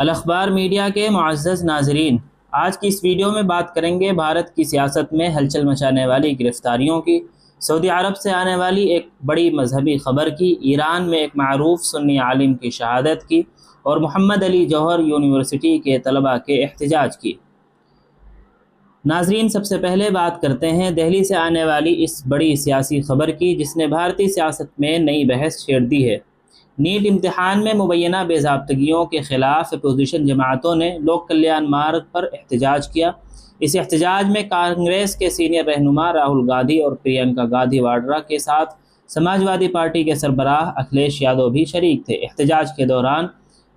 الاخبار media کے معزز ناظرین، آج کی اس ویڈیو میں بات کریں گے بھارت کی سیاست میں ہلچل مچانے والی گرفتاریوں کی، سعودی عرب سے آنے والی ایک بڑی مذہبی خبر کی، ایران میں ایک معروف سنی عالم کی شہادت کی اور محمد علی جوہر یونیورسٹی کے طلباء کے احتجاج کی۔ ناظرین، سب سے پہلے بات کرتے ہیں دہلی سے آنے والی اس بڑی سیاسی خبر کی جس نے بھارتی سیاست میں نئی بحث چھیڑ دی ہے۔ نیٹ امتحان میں مبینہ بے ضابطگیوں کے خلاف اپوزیشن جماعتوں نے لوک کلیان مارگ پر احتجاج کیا۔ اس احتجاج میں کانگریس کے سینئر رہنما راہل گاندھی اور پرینکا گاندھی واڈرا کے ساتھ سماجوادی پارٹی کے سربراہ اکھلیش یادو بھی شریک تھے۔ احتجاج کے دوران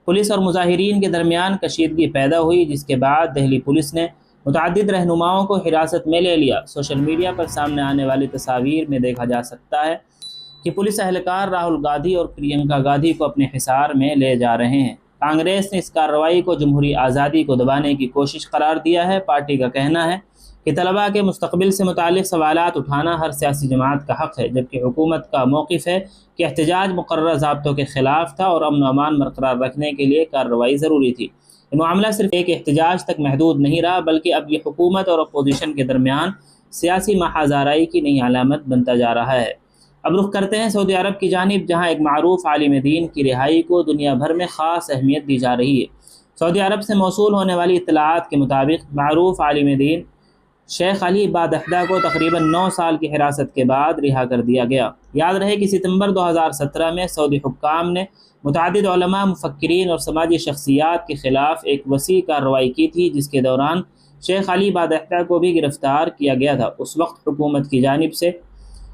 پولیس اور مظاہرین کے درمیان کشیدگی پیدا ہوئی، جس کے بعد دہلی پولیس نے متعدد رہنماؤں کو حراست میں لے لیا۔ سوشل میڈیا پر سامنے آنے والی تصاویر میں دیکھا جا سکتا ہے کہ پولیس اہلکار راہل گاندھی اور پرینکا گاندھی کو اپنے حصار میں لے جا رہے ہیں۔ کانگریس نے اس کارروائی کو جمہوری آزادی کو دبانے کی کوشش قرار دیا ہے۔ پارٹی کا کہنا ہے کہ طلباء کے مستقبل سے متعلق سوالات اٹھانا ہر سیاسی جماعت کا حق ہے، جبکہ حکومت کا موقف ہے کہ احتجاج مقررہ ضابطوں کے خلاف تھا اور امن و امان برقرار رکھنے کے لیے کارروائی ضروری تھی۔ یہ معاملہ صرف ایک احتجاج تک محدود نہیں رہا، بلکہ اب یہ حکومت اور اپوزیشن کے درمیان سیاسی محاذ کی نئی علامت بنتا جا رہا ہے۔ اب رخ کرتے ہیں سعودی عرب کی جانب، جہاں ایک معروف عالم دین کی رہائی کو دنیا بھر میں خاص اہمیت دی جا رہی ہے۔ سعودی عرب سے موصول ہونے والی اطلاعات کے مطابق معروف عالم دین شیخ علی بادحدہ کو تقریباً 9 سال کی حراست کے بعد رہا کر دیا گیا۔ یاد رہے کہ ستمبر 2017 میں سعودی حکام نے متعدد علماء، مفکرین اور سماجی شخصیات کے خلاف ایک وسیع کارروائی کی تھی، جس کے دوران شیخ علی بادحدہ کو بھی گرفتار کیا گیا تھا۔ اس وقت حکومت کی جانب سے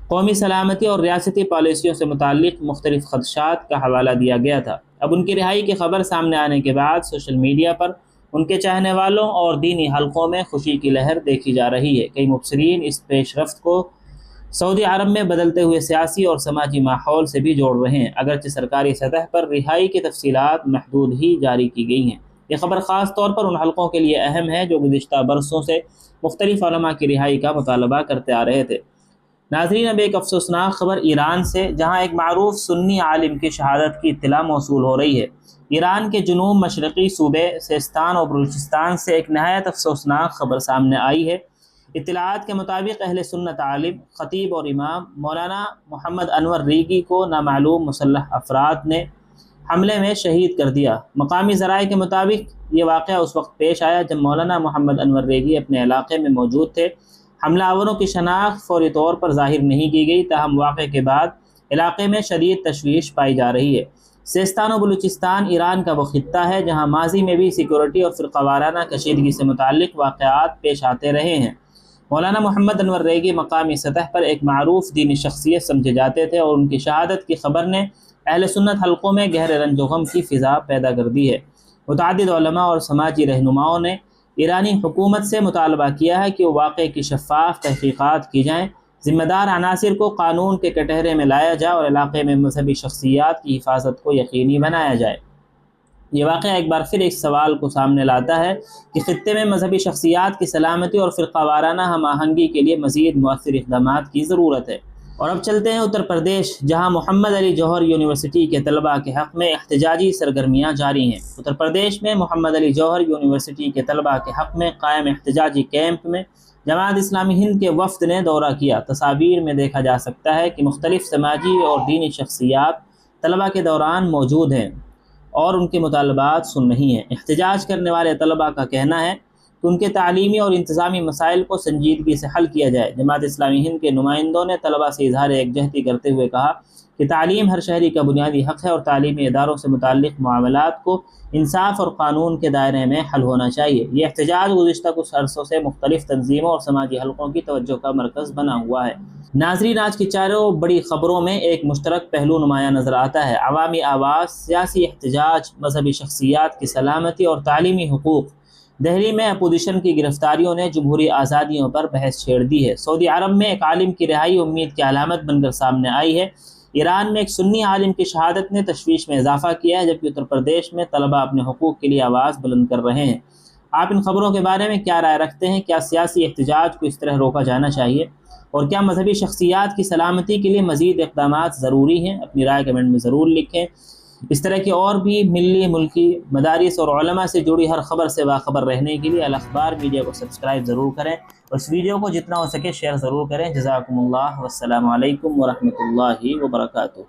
قومی سلامتی اور ریاستی پالیسیوں سے متعلق مختلف خدشات کا حوالہ دیا گیا تھا۔ اب ان کی رہائی کی خبر سامنے آنے کے بعد سوشل میڈیا پر ان کے چاہنے والوں اور دینی حلقوں میں خوشی کی لہر دیکھی جا رہی ہے۔ کئی مبصرین اس پیش رفت کو سعودی عرب میں بدلتے ہوئے سیاسی اور سماجی ماحول سے بھی جوڑ رہے ہیں، اگرچہ سرکاری سطح پر رہائی کی تفصیلات محدود ہی جاری کی گئی ہیں۔ یہ خبر خاص طور پر ان حلقوں کے لیے اہم ہے جو گزشتہ برسوں سے مختلف علماء کی رہائی کا مطالبہ کرتے آ رہے تھے۔ ناظرین، اب ایک افسوسناک خبر ایران سے، جہاں ایک معروف سنی عالم کی شہادت کی اطلاع موصول ہو رہی ہے۔ ایران کے جنوب مشرقی صوبے سیستان اور بلوچستان سے ایک نہایت افسوسناک خبر سامنے آئی ہے۔ اطلاعات کے مطابق اہل سنت عالم، خطیب اور امام مولانا محمد انور ریگی کو نامعلوم مسلح افراد نے حملے میں شہید کر دیا۔ مقامی ذرائع کے مطابق یہ واقعہ اس وقت پیش آیا جب مولانا محمد انور ریگی اپنے علاقے میں موجود تھے۔ حملہ آوروں کی شناخت فوری طور پر ظاہر نہیں کی گئی، تاہم واقعے کے بعد علاقے میں شدید تشویش پائی جا رہی ہے۔ سیستان و بلوچستان ایران کا وہ خطہ ہے جہاں ماضی میں بھی سیکورٹی اور فرقہ وارانہ کشیدگی سے متعلق واقعات پیش آتے رہے ہیں۔ مولانا محمد انور ریگی مقامی سطح پر ایک معروف دینی شخصیت سمجھے جاتے تھے اور ان کی شہادت کی خبر نے اہل سنت حلقوں میں گہرے رنج و غم کی فضا پیدا کر دی ہے۔ متعدد علماء اور سماجی رہنماؤں نے ایرانی حکومت سے مطالبہ کیا ہے کہ وہ واقعے کی شفاف تحقیقات کی جائیں، ذمہ دار عناصر کو قانون کے کٹہرے میں لایا جائے اور علاقے میں مذہبی شخصیات کی حفاظت کو یقینی بنایا جائے۔ یہ واقعہ ایک بار پھر ایک سوال کو سامنے لاتا ہے کہ خطے میں مذہبی شخصیات کی سلامتی اور فرقہ وارانہ ہم آہنگی کے لیے مزید مؤثر اقدامات کی ضرورت ہے۔ اور اب چلتے ہیں اتر پردیش، جہاں محمد علی جوہر یونیورسٹی کے طلباء کے حق میں احتجاجی سرگرمیاں جاری ہیں۔ اتر پردیش میں محمد علی جوہر یونیورسٹی کے طلباء کے حق میں قائم احتجاجی کیمپ میں جماعت اسلامی ہند کے وفد نے دورہ کیا۔ تصاویر میں دیکھا جا سکتا ہے کہ مختلف سماجی اور دینی شخصیات طلباء کے دوران موجود ہیں اور ان کے مطالبات سن رہی ہیں۔ احتجاج کرنے والے طلباء کا کہنا ہے کہ ان کے تعلیمی اور انتظامی مسائل کو سنجیدگی سے حل کیا جائے۔ جماعت اسلامی ہند کے نمائندوں نے طلباء سے اظہار یکجہتی کرتے ہوئے کہا کہ تعلیم ہر شہری کا بنیادی حق ہے اور تعلیمی اداروں سے متعلق معاملات کو انصاف اور قانون کے دائرے میں حل ہونا چاہیے۔ یہ احتجاج گزشتہ کچھ عرصوں سے مختلف تنظیموں اور سماجی حلقوں کی توجہ کا مرکز بنا ہوا ہے۔ ناظرین، آج کی چاروں بڑی خبروں میں ایک مشترک پہلو نمایاں نظر آتا ہے: عوامی آواز، سیاسی احتجاج، مذہبی شخصیات کی سلامتی اور تعلیمی حقوق۔ دہلی میں اپوزیشن کی گرفتاریوں نے جمہوری آزادیوں پر بحث چھیڑ دی ہے۔ سعودی عرب میں ایک عالم کی رہائی امید کی علامت بن کر سامنے آئی ہے۔ ایران میں ایک سنی عالم کی شہادت نے تشویش میں اضافہ کیا ہے، جبکہ اتر پردیش میں طلباء اپنے حقوق کے لیے آواز بلند کر رہے ہیں۔ آپ ان خبروں کے بارے میں کیا رائے رکھتے ہیں؟ کیا سیاسی احتجاج کو اس طرح روکا جانا چاہیے؟ اور کیا مذہبی شخصیات کی سلامتی کے لیے مزید اقدامات ضروری ہیں؟ اپنی رائے کمنٹ میں ضرور لکھیں۔ اس طرح کی اور بھی ملی ملکی مدارس اور علماء سے جڑی ہر خبر سے باخبر رہنے کے لیے الاخبار میڈیا کو سبسکرائب ضرور کریں، اور اس ویڈیو کو جتنا ہو سکے شیئر ضرور کریں۔ جزاکم اللہ، والسلام علیکم ورحمۃ اللہ وبرکاتہ۔